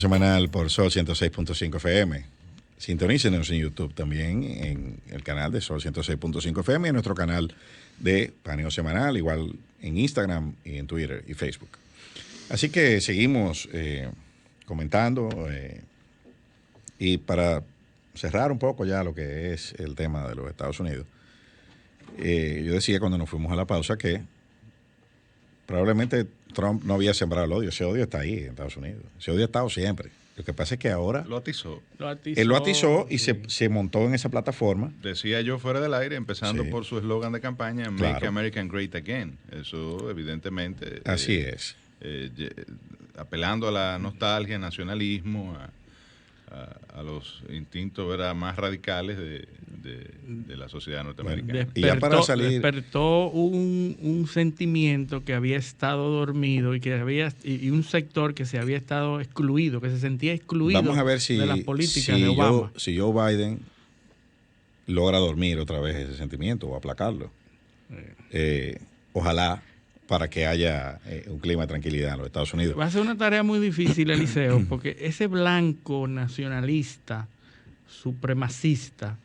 Semanal por Sol 106.5 FM. Sintonícenos en YouTube también, en el canal de Sol 106.5 FM y en nuestro canal de Paneo Semanal, igual en Instagram y en Twitter y Facebook. Así que seguimos comentando y para cerrar un poco ya lo que es el tema de los Estados Unidos, yo decía cuando nos fuimos a la pausa que probablemente Trump no había sembrado el odio. Ese odio está ahí en Estados Unidos. Ese odio ha estado siempre. Lo que pasa es que ahora Lo atizó. él lo atizó y sí. se montó en esa plataforma. Decía yo fuera del aire, empezando Sí. por su eslogan de campaña, Make Claro. America Great Again. Eso, evidentemente. Así es. Apelando a la nostalgia, nacionalismo, a los instintos, ¿verdad?, más radicales de la sociedad norteamericana. Y ya para salir- Despertó un sentimiento que había estado dormido y un sector que se había estado excluido, que se sentía excluido Vamos a ver si, de las políticas de Obama. si Joe Biden logra dormir otra vez ese sentimiento o aplacarlo. Ojalá para que haya un clima de tranquilidad en los Estados Unidos. Va a ser una tarea muy difícil, Eliseo, porque ese blanco nacionalista, supremacista,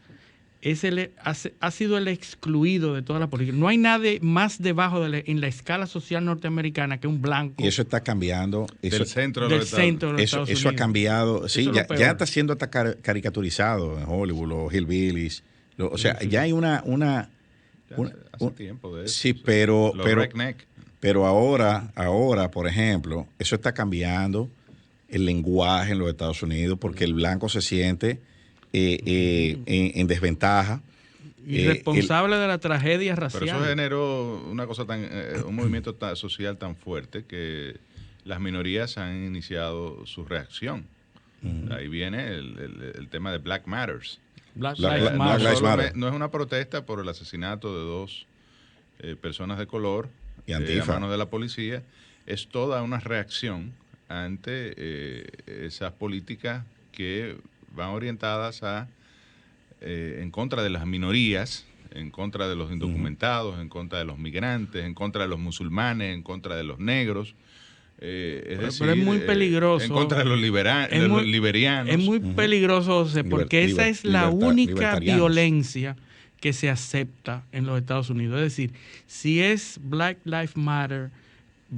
ha sido el excluido de toda la política. No hay nadie más debajo en la escala social norteamericana que un blanco. Y eso está cambiando. Eso, Del centro de del los Estados centro de los eso, Estados eso ha Unidos. cambiado. Sí, Eso es lo peor. ya está siendo hasta caricaturizado en Hollywood, los hillbillies. O sea, ya hay una hace tiempo de eso. sí, pero Los redneck. Pero ahora, por ejemplo, eso está cambiando el lenguaje en los Estados Unidos porque el blanco se siente en desventaja. Irresponsable de la tragedia racial. Pero eso generó una cosa un movimiento social tan fuerte que las minorías han iniciado su reacción. Ahí viene el tema de Black Matters. Black Black Lives Lives Matter. Black Lives Matter. No es una protesta por el asesinato de dos personas de color Y a Antifa. manos de la policía. Es toda una reacción ante esas políticas que van orientadas en contra de las minorías, en contra de los indocumentados, en contra de los migrantes, en contra de los musulmanes, en contra de los negros. Pero es muy peligroso. En contra de los liberianos. Es muy peligroso, José, porque esa es la única libertarianos. violencia que se acepta en los Estados Unidos. Es decir, si es Black Lives Matter,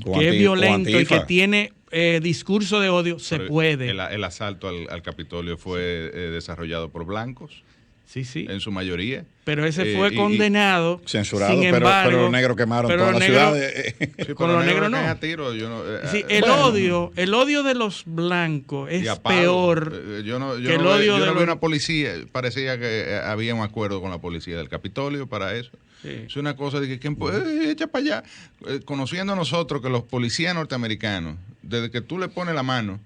O que es o violento y Antifa. que tiene discurso de odio, se Pero puede. El asalto al Capitolio fue desarrollado por blancos, Sí, sí. en su mayoría. Pero ese fue y condenado. Censurado, Sin pero embargo, los negros quemaron pero toda la los ciudad. negros- Sí, con pero los negros que caen no. a tiro, yo no, Sí, bueno. el odio de los blancos es y a palo. peor. Yo no, que el odio de vi los- una policía, parecía que había un acuerdo con la policía del Capitolio para eso. Sí. Es una cosa de que echa para allá. Conociendo nosotros que los policías norteamericanos, desde que tú le pones la mano,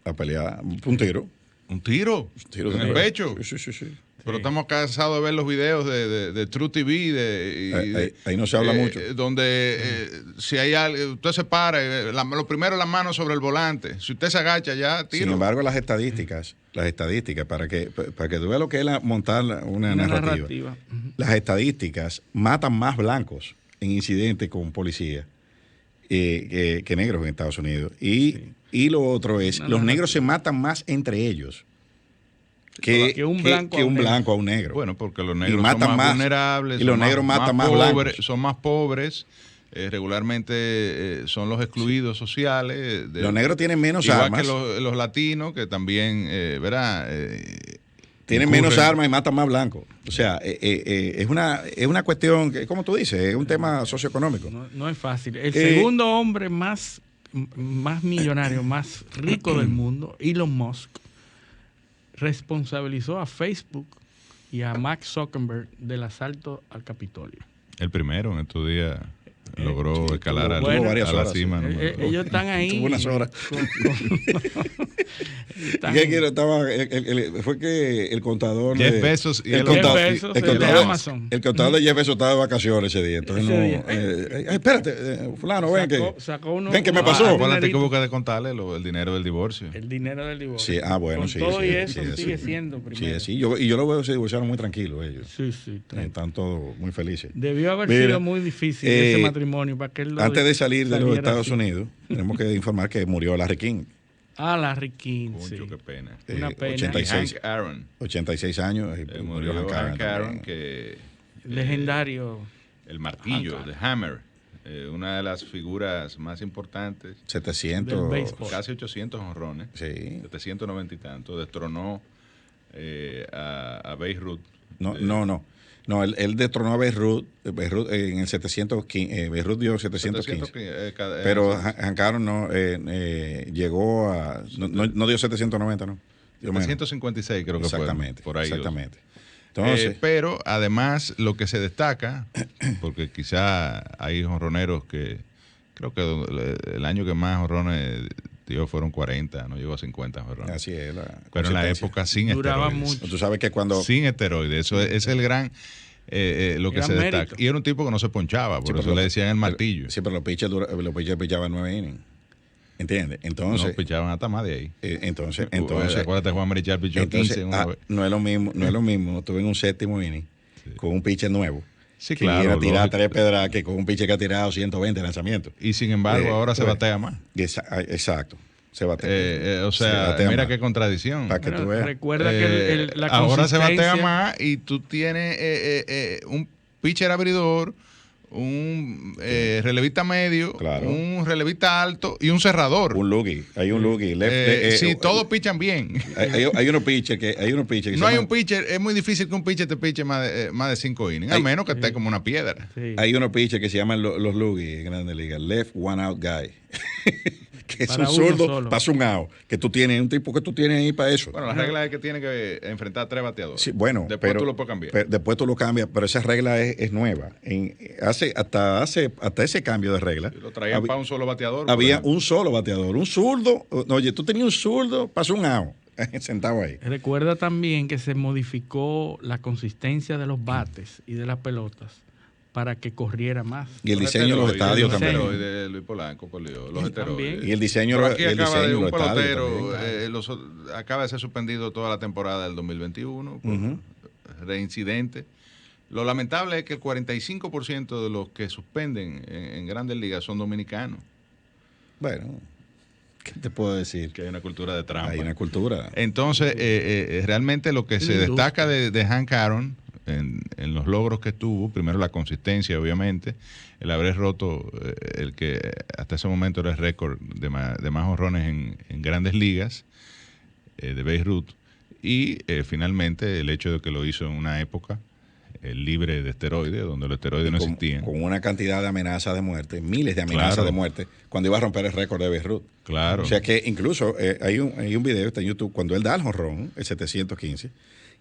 A pelear, un tiro. un tiro en el pecho. Sí. Pero estamos cansados de ver los videos de True TV, Ahí no se habla mucho. donde si hay algo, usted se para, lo primero las manos sobre el volante. Si usted se agacha ya, tiro. Sin embargo, las estadísticas, para que tú veas lo que es montar una narrativa. Ujú. Las estadísticas matan más blancos en incidentes con policía que negros en Estados Unidos. Y lo otro es, los negros se matan más entre ellos Que un blanco a un negro. blanco a un negro. Bueno, porque los Y negros son matan más, más, vulnerables. y los son negros matan más pobres, blancos. son más pobres. Regularmente son los excluidos sociales. Los negros tienen menos igual armas. que los latinos, que también, ¿verdad? Tienen incurren- menos armas y matan más blancos. O sea, es una cuestión, que, como tú dices, es un tema socioeconómico. No es fácil. El segundo hombre más millonario, más rico del mundo, Elon Musk, responsabilizó a Facebook y a Mark Zuckerberg del asalto al Capitolio. El primero en estos días logró escalar tuvo varias a la horas, cima. sí. número dos. Ellos están ahí. Tuvo unas horas. Están- ¿Qué quiero? Fue que el contador Jeff de- Bezos y el Elon contador, Musk. Jeff Bezos, el el de contador- Amazon. el contador de Jeff Bezos estaba de vacaciones ese día. Entonces Ese no, día. espérate, fulano, ven Sacó uno- ven que me uno- pasó. Ah, Acuérdate que dinerito. hubo que descontarle el dinero del divorcio. El dinero del divorcio. Sí, bueno, Con sí. todo sí, y eso sí, sigue sí. siendo primero. Sí. Yo lo veo, se divorciaron muy tranquilos ellos. Sí, sí. Están todos muy felices. Debió haber Mira, sido muy difícil ese matrimonio para que él Antes de salir de los saliera Estados así. Unidos, tenemos que informar que murió Larry King. Ah, Larry King, sí. Mucho, qué pena. Una pena. 86, Hank Aaron. 86 años. Murió Hank Aaron, que Legendario. el martillo, Hank The Hammer, una de las figuras más importantes. 700. Del béisbol. Casi 800 honrones. Sí. 790 y tanto. Destronó a Babe Ruth. No, él destronó a Babe Ruth en el 715. Babe Ruth dio 715. Pero Hank Aaron no llegó a. No dio 790, ¿no? 756 creo que fue. Exactamente. Por ahí. Exactamente. Entonces, pero además lo que se destaca, porque quizá hay jonroneros que creo que el año que más jonrones dio fueron 40, no llegó a 50 jonrones. así es. Pero en la época sin Duraba esteroides. mucho. Tú sabes que cuando. Sin esteroides. Eso es el gran. Lo que Gran se destaca. mérito. Y era un tipo que no se ponchaba, por eso le decían el martillo. Sí, pero los pitchers pichaban 9 innings. ¿Entiendes? Entonces. No pichaban hasta más de ahí. Entonces. Acuérdate, Juan Marichal pichó 15 una vez. No es lo mismo. Estuve en un séptimo inning con un pitcher nuevo. Sí, que claro. iba a tirar lógico. 3 pedras que con un pitcher que ha tirado 120 lanzamientos. Y sin embargo, ahora se batea más. Exacto. Se batea. O Se sea, batea mira más. qué contradicción. Para que tú Bueno, veas. recuerda que la ahora se batea consistencia- más y tú tienes un pitcher abridor, un relevista medio, Claro. un relevista alto y un cerrador. Un loogie. Hay un loogie. Sí, todos pichan bien. Hay unos pitchers que. No hay un pitcher, es muy difícil que un pitcher te piche más de 5 innings, a Hay- menos que esté como una piedra. Sí. Hay unos pitchers que se llaman los loogies en Grandes Ligas. Left one out guy. Que es Para un uno zurdo, solo. pasa un out. Que tú tienes, un tipo que tú tienes ahí para eso. Bueno, la regla es que tiene que enfrentar 3 bateadores. Sí, bueno, después pero, tú lo puedes cambiar. después tú lo cambias, pero esa regla es nueva. Hasta ese cambio de regla. Lo traían para un solo bateador. por Había ejemplo. un solo bateador, un zurdo. Oye, tú tenías un zurdo, pasó un out, sentado ahí. Recuerda también que se modificó la consistencia de los bates y de las pelotas para que corriera más. Y el diseño de los estadios también. De Luis Polanco, por Dios, los Sí, esteroides. también. Y el diseño, Pero aquí el acaba de diseño de un los estadios pelotero, también. acaba de ser suspendido toda la temporada del 2021 por reincidente. Lo lamentable es que el 45% de los que suspenden en Grandes Ligas son dominicanos, Bueno, ¿qué te puedo decir? que hay una cultura de trampa. Hay una cultura. Entonces, realmente lo que Una se industria. destaca de Hank Aaron en los logros que tuvo, primero la consistencia, obviamente, el haber roto el que hasta ese momento era el récord de más jonrones en Grandes Ligas, de Babe Ruth, y finalmente el hecho de que lo hizo en una época libre de esteroides, donde los esteroides no existían. Con una cantidad de amenazas de muerte, miles de amenazas Claro. de muerte, cuando iba a romper el récord de Babe Ruth. Claro. O sea que incluso hay un video, está en YouTube, cuando él da el jonrón, el 715,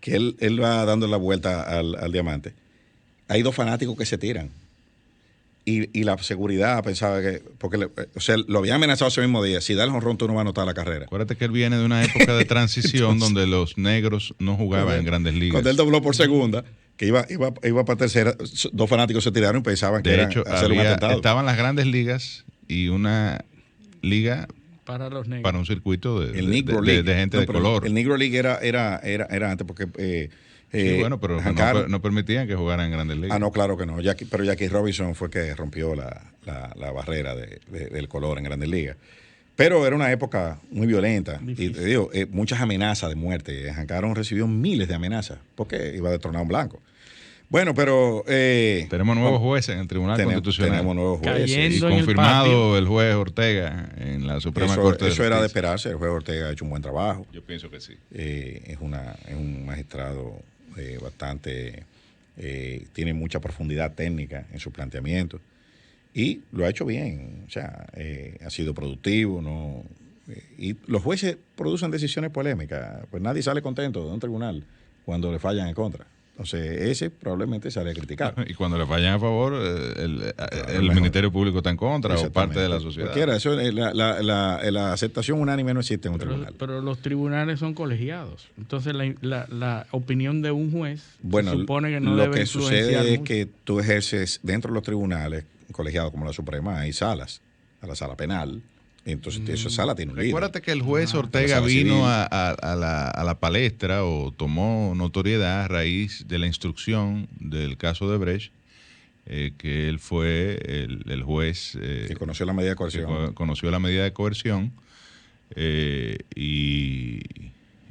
que él va dando la vuelta al diamante. Hay 2 fanáticos que se tiran. Y la seguridad pensaba que, porque lo habían amenazado ese mismo día, si da el jonrón tú no vas a anotar la carrera. Acuérdate que él viene de una época de transición donde los negros no jugaban en Grandes Ligas. Cuando él dobló por segunda, que iba para tercera, 2 fanáticos se tiraron y pensaban que De era hecho, hacer un atentado. estaban las Grandes Ligas y una liga Para los negros. para un circuito de Negro League. gente No, de pero color. El Negro League era antes porque... Sí, bueno, pero Hank Aaron- no permitían que jugaran en Grandes Ligas. no, claro que no. Pero Jackie Robinson fue que rompió la barrera del color en Grandes Ligas. Pero era una época muy violenta. Difícil. Y te digo, muchas amenazas de muerte. Hank Aaron recibió miles de amenazas porque iba a destronar a un blanco. Bueno, pero... Tenemos nuevos jueces en el Tribunal Constitucional. Tenemos nuevos jueces. Cayendo Y en el confirmado el juez Ortega en la Suprema Corte de Eso era de Justicia. esperarse. El juez Ortega ha hecho un buen trabajo. Yo pienso que sí. Es un magistrado bastante, tiene mucha profundidad técnica en su planteamiento y lo ha hecho bien, o sea, ha sido productivo, ¿no? Y los jueces producen decisiones polémicas, pues nadie sale contento de un tribunal cuando le fallan en contra. Entonces, ese probablemente sale a criticar. Y cuando le fallan a favor, el mejor. Ministerio Público está en contra o parte de la Exactamente. sociedad. Cualquiera, eso, la aceptación unánime no existe en un tribunal. Pero los tribunales son colegiados. Entonces la opinión de un juez Bueno, se supone que no lo debe que influenciar sucede es mucho. que tú ejerces dentro de los tribunales colegiados como la Suprema, hay salas, a la sala penal, entonces esa sala tiene un líder. Recuérdate que el juez la Ortega sala vino civil. a la palestra o tomó notoriedad a raíz de la instrucción del caso de Brecht, que él fue el juez que conoció la medida de que coerción. conoció la medida de coerción y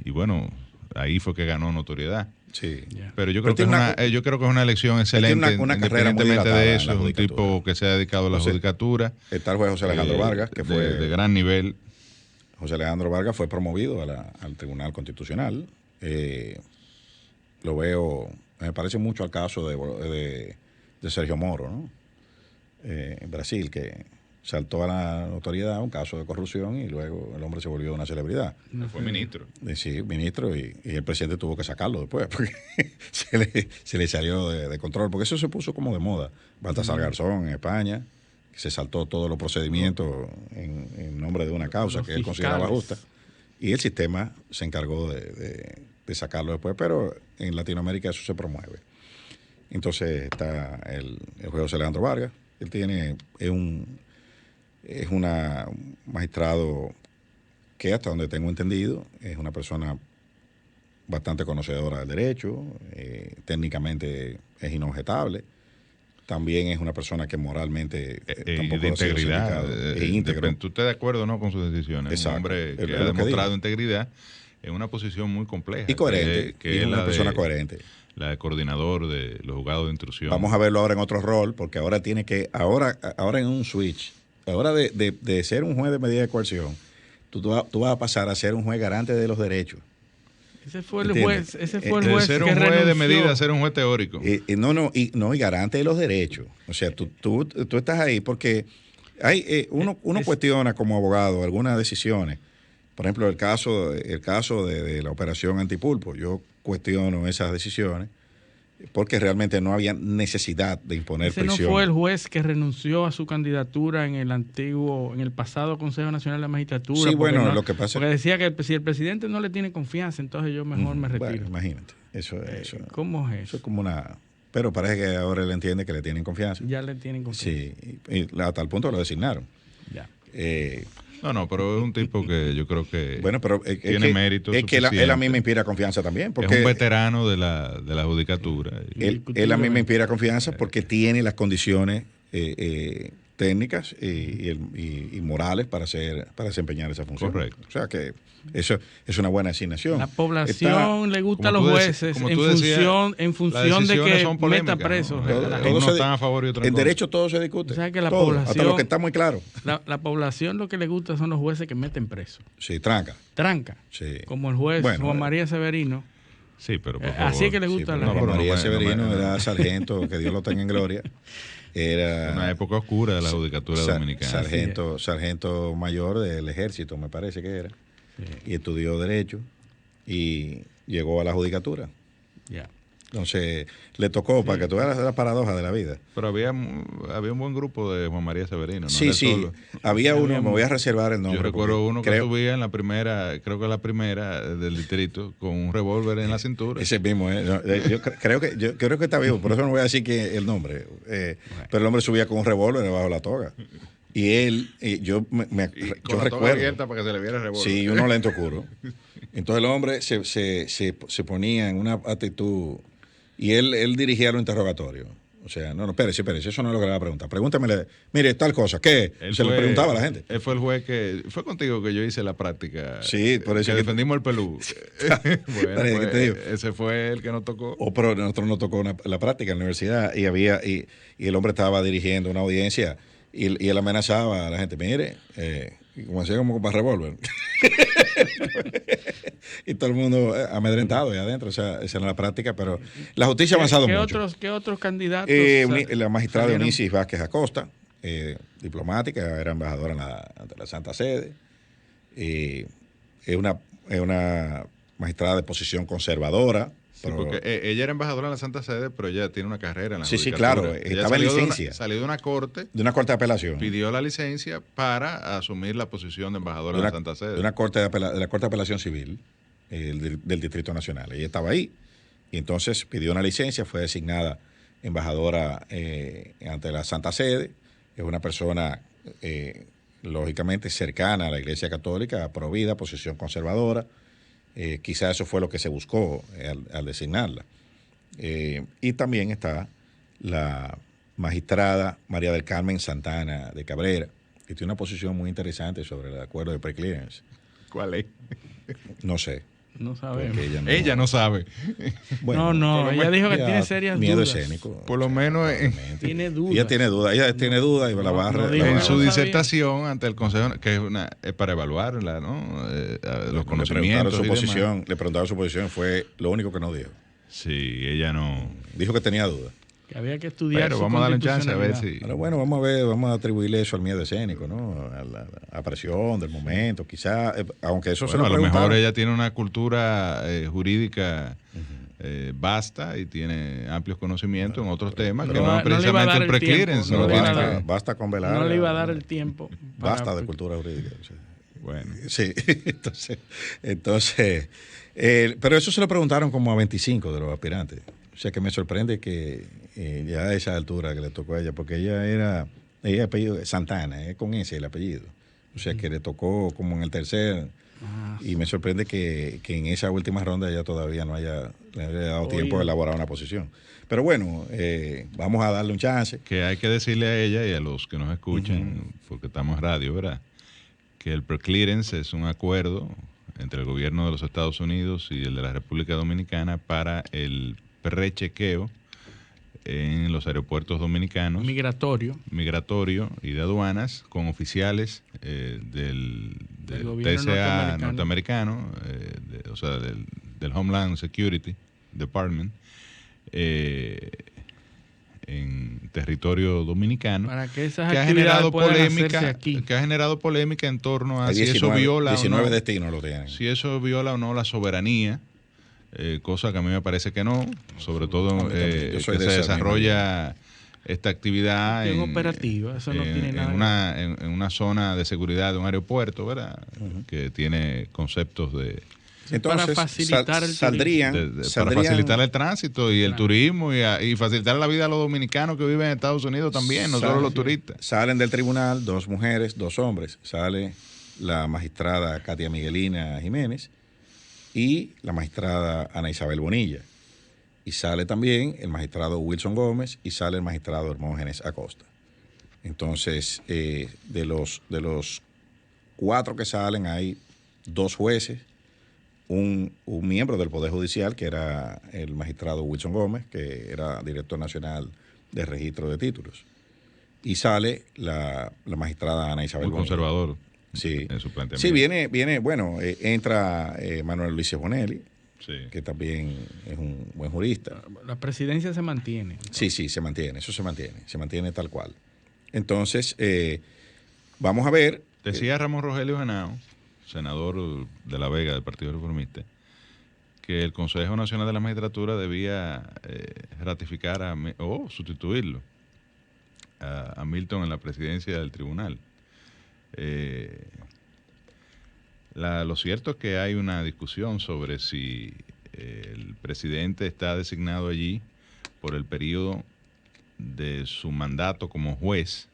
bueno, ahí fue que ganó notoriedad. Sí. Pero yo creo que es una elección excelente, una carrera muy independientemente dilatada de en eso. la Es un judicatura. tipo que se ha dedicado a la judicatura. Está el juez José Alejandro Vargas, que fue de gran nivel. José Alejandro Vargas fue promovido al Tribunal Constitucional. Lo veo, me parece mucho al caso de Sergio Moro, ¿no? En Brasil, que saltó a la notoriedad un caso de corrupción y luego el hombre se volvió una celebridad. Fue ministro. Sí, ministro, y el presidente tuvo que sacarlo después, porque se le salió de control, porque eso se puso como de moda. Baltasar Garzón en España, que se saltó todos los procedimientos en nombre de una causa que él consideraba justa, y el sistema se encargó de sacarlo después, pero en Latinoamérica eso se promueve. Entonces está el juez José Alejandro Vargas, él es un magistrado que, hasta donde tengo entendido, es una persona bastante conocedora del derecho, técnicamente es inobjetable, también es una persona que moralmente tampoco de integridad, es íntegro. ¿Tú estás de acuerdo, no, con sus decisiones? Exacto. Un hombre que ha demostrado integridad en una posición muy compleja. Y coherente, que es una persona coherente. La de coordinador de los juzgados de instrucción. Vamos a verlo ahora en otro rol, porque ahora tiene que, ahora en un switch, ahora de ser un juez de medida de coerción, tú vas a pasar a ser un juez garante de los derechos. Ese fue el juez, de ser un juez de medida a ser un juez teórico. Y garante de los derechos. O sea, tú estás ahí porque uno cuestiona como abogado algunas decisiones. Por ejemplo, el caso de la operación Antipulpo. Yo cuestiono esas decisiones porque realmente no había necesidad de imponer Ese prisión. no fue el juez que renunció a su candidatura en el pasado Consejo Nacional de la Magistratura. Sí, bueno, lo que pasa... Porque decía que si el presidente no le tiene confianza, entonces yo mejor me retiro. Bueno, imagínate. ¿Cómo es eso? Eso es como una... Pero parece que ahora él entiende que le tienen confianza. Ya le tienen confianza. Sí, y hasta el punto lo designaron. Ya. No, pero es un tipo que yo creo que bueno, pero tiene méritos. Es que él a mí me inspira confianza también. Porque es un veterano de la judicatura. Él a mí me inspira confianza porque tiene las condiciones técnicas y morales para desempeñar esa función. Correcto. O sea que eso es una buena asignación. La población le gusta a los jueces en función de que meta presos. Todos están a favor y otros en derecho todo se discute. O sea que hasta lo que está muy claro. La población lo que le gusta son los jueces que meten presos. Sí, tranca. Sí. Como el juez Juan María Severino. Sí, pero por favor. Así es que le gusta a la gente. Juan María Severino era sargento, que Dios lo tenga en gloria. Era una época oscura de la judicatura dominicana. Sargento mayor del ejército, me parece que era. Sí. Y estudió Derecho y llegó a la judicatura. Ya. Entonces, le tocó, para que tú veas la paradoja de la vida. Pero había un buen grupo de Juan María Severino, ¿no? Sí. Había uno, me voy a reservar el nombre. Yo recuerdo uno que subía en la primera del distrito, con un revólver en la cintura. Ese mismo, yo creo que está vivo, por eso no voy a decir que el nombre. Pero el hombre subía con un revólver debajo de la toga. Y él, yo recuerdo. Abierta para que se le viera el revólver. Sí, unos lentes oscuros. Entonces el hombre se ponía en una actitud. Y él dirigía los interrogatorios. O sea, no, espérese, eso no es lo que le va a preguntar. Pregúntamele, mire, tal cosa, ¿qué? Se le preguntaba a la gente. Él fue el juez que... Fue contigo que yo hice la práctica. Sí, por eso. Que defendimos el pelú. Bueno, ¿qué te digo? Ese fue el que nos tocó. Pero nosotros nos tocó la práctica en la universidad y el hombre estaba dirigiendo una audiencia y él amenazaba a la gente, mire, como hacía como para revólver. Y todo el mundo amedrentado ahí adentro. O sea, esa era la práctica, pero la justicia ha avanzado mucho. ¿Qué otros candidatos? La magistrada Eunice Vázquez Acosta, diplomática, era embajadora ante la Santa Sede. Es una magistrada de posición conservadora. Sí, porque ella era embajadora en la Santa Sede, pero ella tiene una carrera en la judicatura. Sí, claro. Estaba en licencia. Salió de una corte. De una corte de apelación. Pidió la licencia para asumir la posición de embajadora en la Santa Sede. De la corte de apelación civil del Distrito Nacional. Ella estaba ahí. Y entonces pidió una licencia, fue designada embajadora ante la Santa Sede. Es una persona, lógicamente, cercana a la Iglesia Católica, provida, posición conservadora. Quizás eso fue lo que se buscó al designarla. Y también está la magistrada María del Carmen Santana de Cabrera, que tiene una posición muy interesante sobre el acuerdo de preclearance. ¿Cuál es? No sé. No sabemos. Porque Ella no sabe. Bueno, no, ella dijo que ya tiene serias miedo dudas. escénico. Por lo menos Tiene dudas. Ella tiene dudas y la va a no la dijo va en a- su sabía. disertación ante el Consejo, que es para evaluarla, ¿no? Los conocimientos y demás. Le preguntaron su posición, fue lo único que no dijo. Sí, ella no. Dijo que tenía dudas. Que había que estudiar. Pero su vamos a darle un chance a ver constitucionalidad. si. Pero bueno, vamos a atribuirle eso al miedo escénico, ¿no? A la presión del momento, quizá, aunque eso se Bueno, lo a lo mejor preguntaron. ella tiene una cultura jurídica vasta y tiene amplios conocimientos en otros temas que no no le iba a precisamente dar el el preclearance. tiempo, No no tiene le iba a que- dar- Basta con velar. No le iba a dar el tiempo. para- Basta de cultura jurídica. Sí. Bueno, Sí, entonces pero eso se lo preguntaron como a 25 de los aspirantes. O sea que me sorprende que ya a esa altura que le tocó a ella, porque ella apellido Santana, con ese el apellido. O sea que le tocó como en el tercer. Ah, Y me sorprende que en esa última ronda ella todavía no le haya dado tiempo de elaborar una posición. Pero bueno, vamos a darle un chance. que hay que decirle a ella y a los que nos escuchan, porque estamos en radio, ¿verdad? Que el preclearance es un acuerdo entre el gobierno de los Estados Unidos y el de la República Dominicana para el prechequeo en los aeropuertos dominicanos, migratorio y de aduanas con oficiales del gobierno TSA norteamericano, o sea, del Homeland Security Department, en territorio dominicano, para que esas que ha actividades generado puedan hacerse polémica, aquí. que ha generado polémica en torno a Hay si eso 19, viola 19 o no, destinos lo tienen. si eso viola o no la soberanía, cosa que a mí me parece que no, sobre todo A mí también. Yo que soy de se esa desarrolla esta actividad Es operativa, eso no tiene nada en una zona de seguridad de un aeropuerto, ¿verdad? Que tiene conceptos de Entonces, para facilitar el saldrían, para saldrían- facilitar el tránsito y el turismo y facilitar la vida a los dominicanos que viven en Estados Unidos también, no solo los turistas. Salen del tribunal 2 mujeres, 2 hombres. Sale la magistrada Katia Miguelina Jiménez y la magistrada Ana Isabel Bonilla. Y sale también el magistrado Wilson Gómez y sale el magistrado Hermógenes Acosta. Entonces, de los 4 que salen, hay 2 jueces, un miembro del Poder Judicial, que era el magistrado Wilson Gómez, que era director nacional de registro de títulos. Y sale la magistrada Ana Isabel Muy Bonilla. conservador Sí. en su planteamiento. Sí, viene, bueno, entra Manuel Luis Bonelli, Sí. que también es un buen jurista. La presidencia se mantiene. Sí, se mantiene, eso se mantiene tal cual. Entonces, vamos a ver. Decía Ramón Rogelio Henao, senador de La Vega del Partido Reformista, que el Consejo Nacional de la Magistratura debía ratificar o sustituirlo a Milton en la presidencia del tribunal. Lo cierto es que hay una discusión sobre si el presidente está designado allí por el periodo de su mandato como juez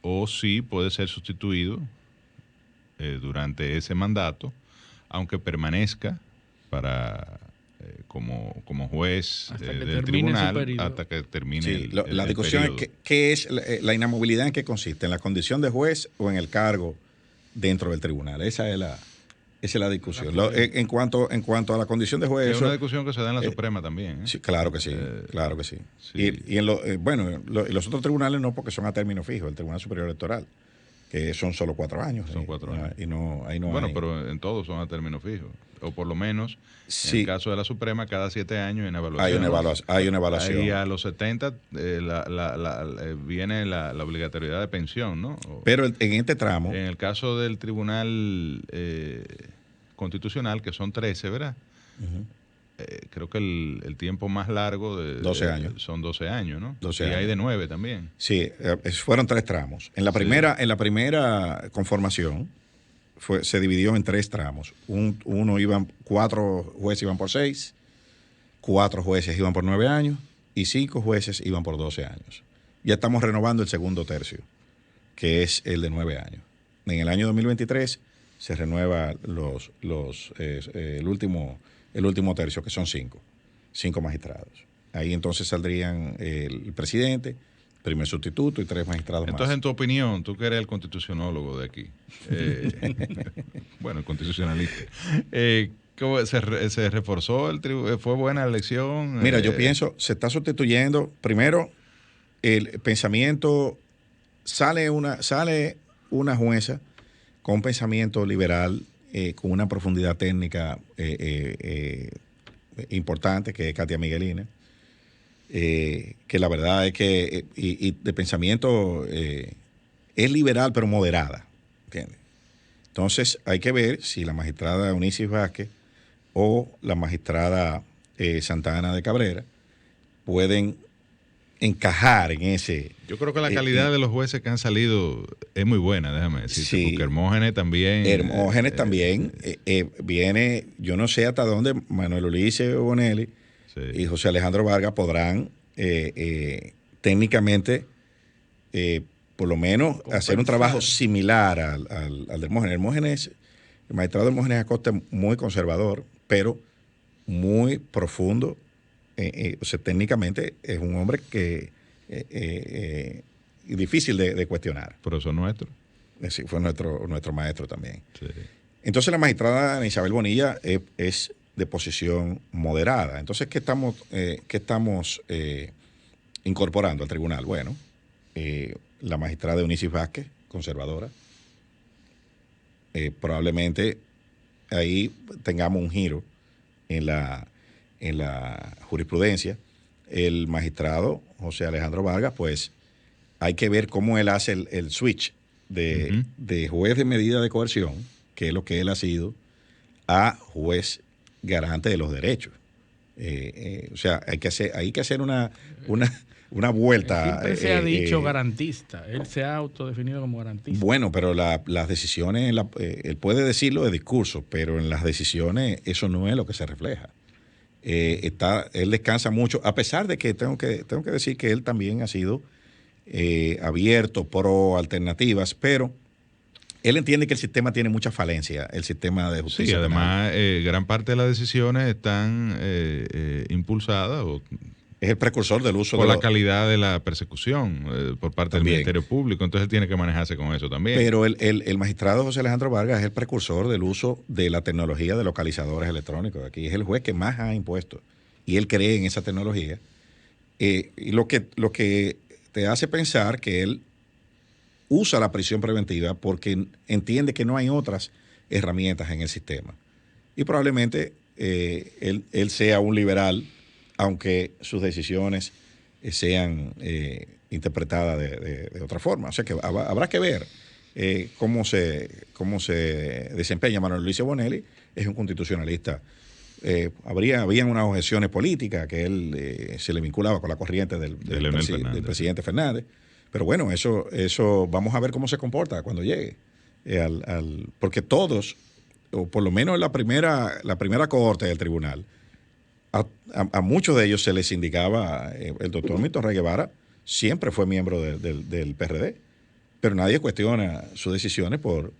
o si puede ser sustituido durante ese mandato, aunque permanezca como juez Hasta que del termine su tribunal periodo. hasta que termine Sí, el la discusión periodo. es qué es la inamovilidad, en qué consiste, en la condición de juez o en el cargo dentro del tribunal. Esa es la discusión. En cuanto a la condición de juez, Que es una eso- discusión que se da en la Suprema también. sí, claro que sí, claro que sí. sí. Y en los otros tribunales no, porque son a término fijo, el Tribunal Superior Electoral, que son solo 4 años. Son 4 años. Y no, ahí no Bueno, hay. pero en todos son a término fijo. O por lo menos, en Sí. el caso de la Suprema, cada 7 años hay una evaluación. Hay una evaluación. Ahí a los 70 viene la obligatoriedad de pensión, ¿no? Pero en este tramo, En el caso del Tribunal Constitucional, que son 13, ¿verdad? Creo que el tiempo más largo 12 años. Son 12 años, ¿no? 12 y hay años. de 9 también. sí, fueron 3 tramos. En la primera conformación se dividió en 3 tramos. 4 jueces iban por 6, 4 jueces iban por 9 años y 5 jueces iban por 12 años. Ya estamos renovando el segundo tercio, que es el de 9 años. En el año 2023 se renueva el último tercio, que son 5 magistrados. Ahí entonces saldrían el presidente, primer sustituto y 3 magistrados Entonces, más. en tu opinión, tú que eres el constitucionólogo de aquí, bueno, el constitucionalista, ¿cómo se reforzó el tribunal? ¿Fue buena la elección? Mira, yo pienso, se está sustituyendo, primero, el pensamiento, sale una jueza con un pensamiento liberal, con una profundidad técnica importante, que es Katia Miguelina, que la verdad es que, y de pensamiento es liberal pero moderada, ¿entiendes? Entonces hay que ver si la magistrada Eunice Vázquez o la magistrada Santa Ana de Cabrera pueden encajar en ese. Yo creo que la calidad de los jueces que han salido es muy buena, déjame decirte, sí, porque Hermógenes también. Hermógenes también viene, yo no sé hasta dónde Manuel Ulises Bonelli y José Alejandro Vargas podrán técnicamente, por lo menos, hacer un trabajo similar al de Hermógenes. El magistrado Hermógenes Acosta es muy conservador, pero muy profundo. O sea, técnicamente es un hombre que difícil de cuestionar. Profesor nuestro. Sí, fue nuestro maestro también. Sí. Entonces la magistrada Isabel Bonilla es de posición moderada. Entonces, ¿qué estamos incorporando al tribunal? Bueno, la magistrada Eunice Vázquez, conservadora. Probablemente ahí tengamos un giro en la jurisprudencia. El magistrado José Alejandro Vargas, pues hay que ver cómo él hace el switch de juez de medida de coerción, que es lo que él ha sido, a juez garante de los derechos. O sea, hay que hacer una vuelta. Siempre se ha dicho garantista. Él se ha autodefinido como garantista. Bueno, pero las decisiones, él puede decirlo de discurso, pero en las decisiones eso no es lo que se refleja. Él descansa mucho, a pesar de que tengo que decir que él también ha sido abierto, pro alternativas, pero él entiende que el sistema tiene mucha falencia, el sistema de justicia. Sí, además, gran parte de las decisiones están impulsadas es el precursor del uso por la calidad de la persecución por parte del Ministerio Público, entonces él tiene que manejarse con eso también. Pero el magistrado José Alejandro Vargas es el precursor del uso de la tecnología de localizadores electrónicos. Aquí es el juez que más ha impuesto y él cree en esa tecnología. Y lo que te hace pensar que él usa la prisión preventiva porque entiende que no hay otras herramientas en el sistema. Y probablemente él sea un liberal, aunque sus decisiones sean interpretadas de otra forma. O sea que habrá que ver cómo se desempeña. Manuel Luis Bonelli es un constitucionalista. Habían unas objeciones políticas que él se le vinculaba con la corriente del presidente Fernández. Pero bueno, eso vamos a ver cómo se comporta cuando llegue. Porque todos, o por lo menos la primera cohorte del tribunal, a muchos de ellos se les indicaba, el doctor Milton Rey Guevara siempre fue miembro del PRD, pero nadie cuestiona sus decisiones por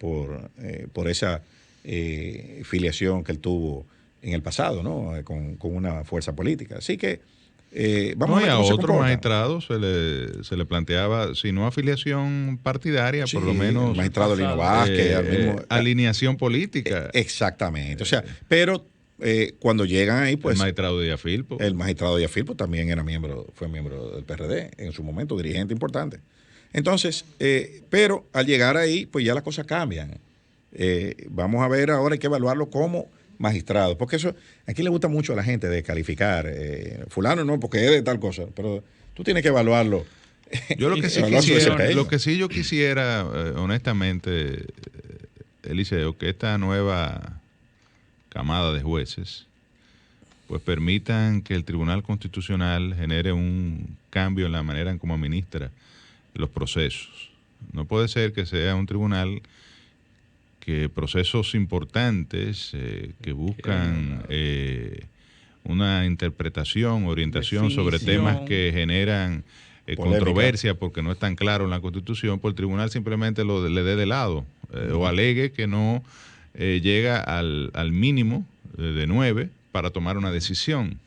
esa filiación que él tuvo en el pasado, ¿no? Con una fuerza política. Así que vamos a ver cómo se comporta. A otros magistrados se le planteaba, si no afiliación partidaria, sí, por lo menos... El magistrado Lino Vázquez. Alineación política. Exactamente. O sea, pero... cuando llegan ahí, pues... El magistrado Díaz Filpo. El magistrado Díaz Filpo también fue miembro del PRD, en su momento, dirigente importante. Entonces, pero al llegar ahí, pues ya las cosas cambian. Vamos a ver ahora, hay que evaluarlo como magistrado, porque eso, aquí le gusta mucho a la gente de calificar. Fulano no, porque es de tal cosa, pero tú tienes que evaluarlo. Yo lo que sí yo quisiera, honestamente, Eliseo, que esta nueva camada de jueces pues permitan que el Tribunal Constitucional genere un cambio en la manera en cómo administra los procesos. No puede ser que sea un tribunal que procesos importantes que buscan una interpretación, orientación sobre temas que generan controversia porque no es tan claro en la Constitución, pues el tribunal simplemente le dé de lado o alegue que no llega al mínimo de 9 para tomar una decisión.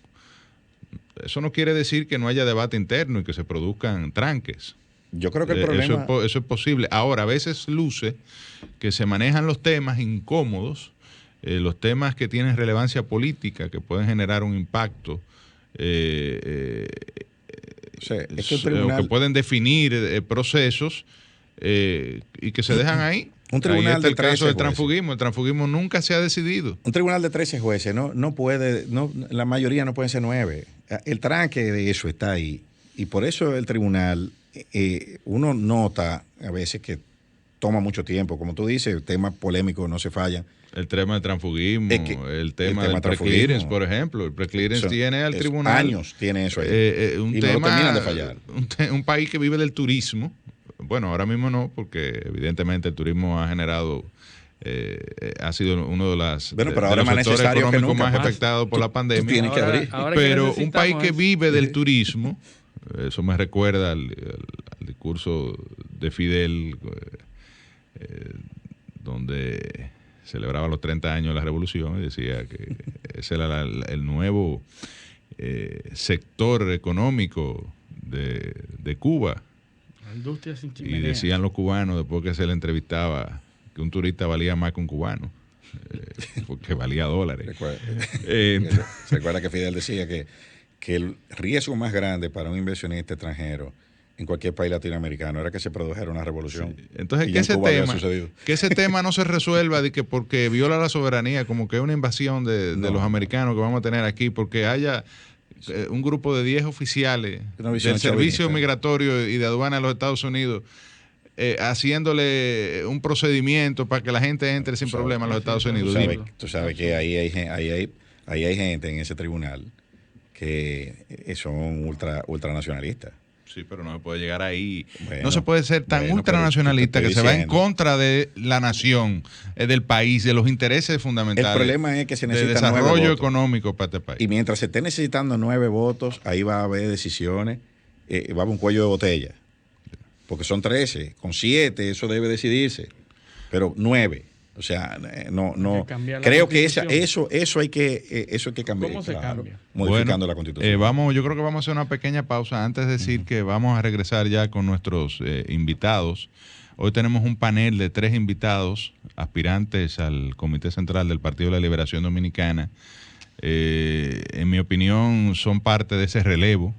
eso no quiere decir que no haya debate interno y que se produzcan tranques. Yo creo que el problema... Eso es posible. Ahora, a veces luce que se manejan los temas incómodos, los temas que tienen relevancia política, que pueden generar un impacto, O sea, es que o que pueden definir procesos y que se dejan ahí. Un tribunal ahí está el de 13 caso del jueces. transfugismo. El transfugismo nunca se ha decidido. Un tribunal de 13 jueces no puede, la mayoría no pueden ser 9. El tranque de eso está ahí. Y por eso el tribunal, uno nota a veces que toma mucho tiempo. Como tú dices, temas polémicos no se fallan. El tema del transfugismo, el tema del transfugismo, preclearance, por ejemplo. El preclearance tiene al tribunal años tiene eso ahí. Un y tema, no lo terminan de fallar. Un país que vive del turismo. Bueno, ahora mismo no, porque evidentemente el turismo ha generado, ha sido uno de los sectores económicos más afectados por la pandemia. Tienes que abrir. Pero un país que vive del turismo, eso me recuerda al discurso de Fidel, donde celebraba los 30 años de la revolución y decía que ese era el nuevo sector económico de Cuba. Industria sin Y chimenea. decían los cubanos, después que se le entrevistaba, que un turista valía más que un cubano, porque valía dólares. Se acuerda que Fidel decía que el riesgo más grande para un inversionista extranjero en cualquier país latinoamericano era que se produjera una revolución. Sí. Entonces, y que que ese tema no se resuelva de que porque viola la soberanía, como que es una invasión de los americanos que vamos a tener aquí, porque haya un grupo de 10 oficiales del Servicio Migratorio y de Aduana de los Estados Unidos haciéndole un procedimiento para que la gente entre sin problema a los Estados Unidos. Tú sabes que ahí hay gente en ese tribunal que son ultranacionalistas. Sí, pero no se puede llegar ahí. Bueno, no se puede ser tan ultranacionalista que se va en contra de la nación, del país, de los intereses fundamentales. El problema es que se necesita de desarrollo económico para este país. Y mientras se esté necesitando 9 votos, ahí va a haber decisiones, va a haber un cuello de botella. Porque son 13, con 7 eso debe decidirse. Pero 9, o sea, no. Creo que eso hay que cambiar. ¿Cómo se cambia? Modificando la Constitución. Yo creo que vamos a hacer una pequeña pausa antes de decir que vamos a regresar ya con nuestros invitados. Hoy tenemos un panel de 3 invitados, aspirantes al Comité Central del Partido de la Liberación Dominicana. En mi opinión, son parte de ese relevo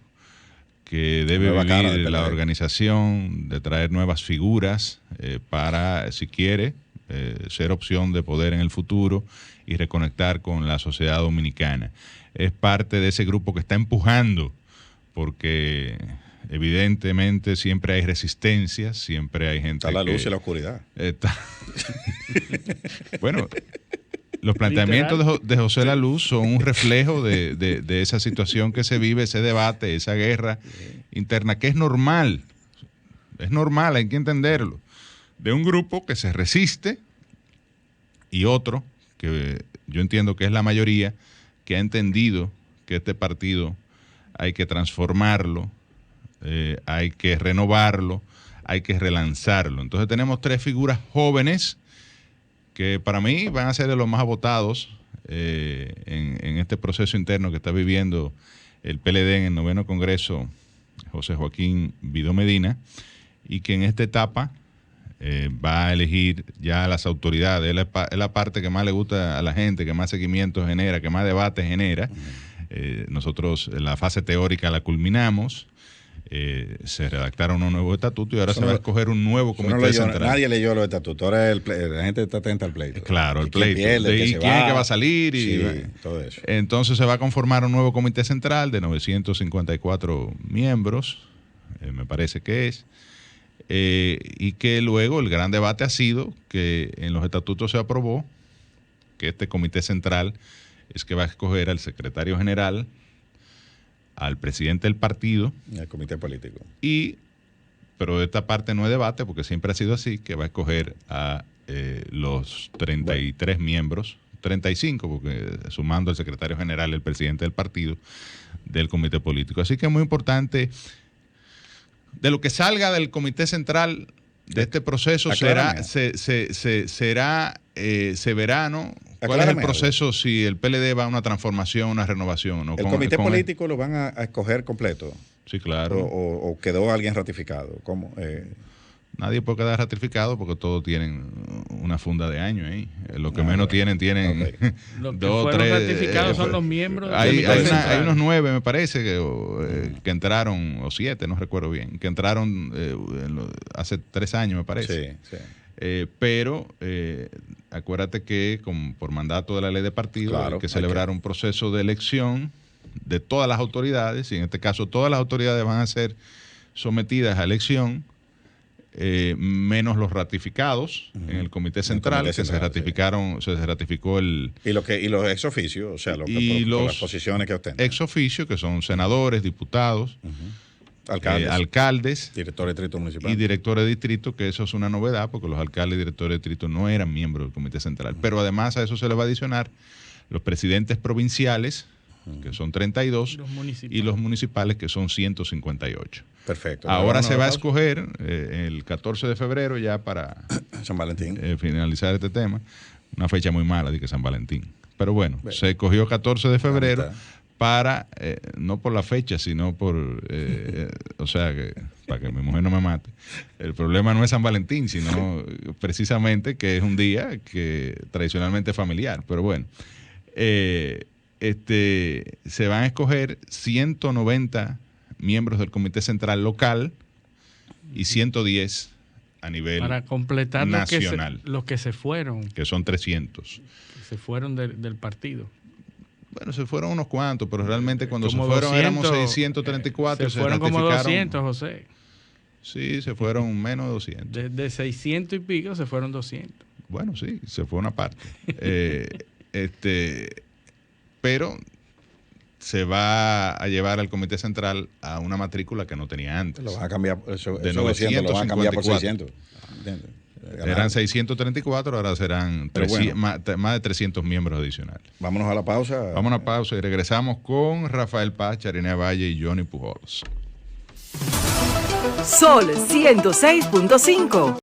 que debe vivir la organización, de traer nuevas figuras para, si quiere, ser opción de poder en el futuro y reconectar con la sociedad dominicana. Es parte de ese grupo que está empujando, porque evidentemente siempre hay resistencias, siempre hay gente está la luz y la oscuridad. Bueno, los planteamientos de José La Luz son un reflejo de esa situación que se vive, ese debate, esa guerra interna, que es normal, hay que entenderlo, de un grupo que se resiste y otro, que yo entiendo que es la mayoría, que ha entendido que este partido hay que transformarlo, hay que renovarlo, hay que relanzarlo. Entonces tenemos 3 figuras jóvenes que para mí van a ser de los más votados en este proceso interno que está viviendo el PLD en el 9º Congreso, José Joaquín Vidó Medina, y que en esta etapa va a elegir ya a las autoridades. Es la parte que más le gusta a la gente, que más seguimiento genera, que más debate genera. Nosotros la fase teórica la culminamos. Se redactaron unos nuevos estatutos y ahora se va a escoger un nuevo comité central. Nadie leyó los estatutos, ahora la gente está atenta al pleito. Claro, el pleito. ¿Quién es que va a salir? Todo eso. Entonces se va a conformar un nuevo comité central de 954 miembros, me parece que es, y que luego el gran debate ha sido que en los estatutos se aprobó que este comité central es que va a escoger al secretario general, al presidente del partido. El comité político. Pero esta parte no es debate porque siempre ha sido así, que va a escoger a los 33 miembros, 35, porque sumando al secretario general, el presidente del partido, del comité político. Así que es muy importante, de lo que salga del comité central de este proceso se verá, ¿no?, ¿Cuál es el proceso si el PLD va a una transformación, una renovación? ¿No? ¿El comité político lo van a escoger completo? Sí, claro. ¿O quedó alguien ratificado? ¿Cómo? Nadie puede quedar ratificado porque todos tienen una funda de años ahí. Lo que menos tienen okay. Los que fueron ratificados son los miembros. Hay unos 9, me parece, que entraron, o 7, no recuerdo bien, que entraron hace 3 años, me parece. Sí, sí. Pero acuérdate que por mandato de la ley de partido hay que celebrar un proceso de elección de todas las autoridades, y en este caso todas las autoridades van a ser sometidas a elección, menos los ratificados en el Comité Central, que se ratificaron, se ratificó el... Y los ex oficio, o sea, por las posiciones que ostentan. Ex oficio, que son senadores, diputados, alcaldes, directores de distrito municipal. Y directores de distrito, que eso es una novedad, porque los alcaldes y directores de distrito no eran miembros del Comité Central. Pero además a eso se le va a adicionar los presidentes provinciales, que son 32, y los municipales, que son 158. Perfecto. Ahora se va a escoger el 14 de febrero ya para San Valentín. Finalizar este tema. Una fecha muy mala de que San Valentín. Pero bueno, se escogió 14 de febrero para, no por la fecha, sino por, o sea, para que mi mujer no me mate. El problema no es San Valentín, sino precisamente que es un día que tradicionalmente es familiar. Pero bueno, se van a escoger 190 miembros del Comité Central local y 110 a nivel para completar nacional. Los que se fueron. Que son 300. Que se fueron del partido. Bueno, se fueron unos cuantos, pero realmente cuando como se fueron 200, éramos 634. Se fueron como 200, José. Sí, se fueron menos de 200. De 600 y pico se fueron 200. Bueno, sí, se fue una parte. Pero se va a llevar al Comité Central a una matrícula que no tenía antes. Lo van a cambiar, de 954. Lo van a cambiar por 600. ¿Entiendes? Eran 634, ahora serán más de 300 miembros adicionales. Vámonos a la pausa. Vamos a la pausa y regresamos con Rafael Paz, Charinea Valle y Johnny Pujols. Sol 106.5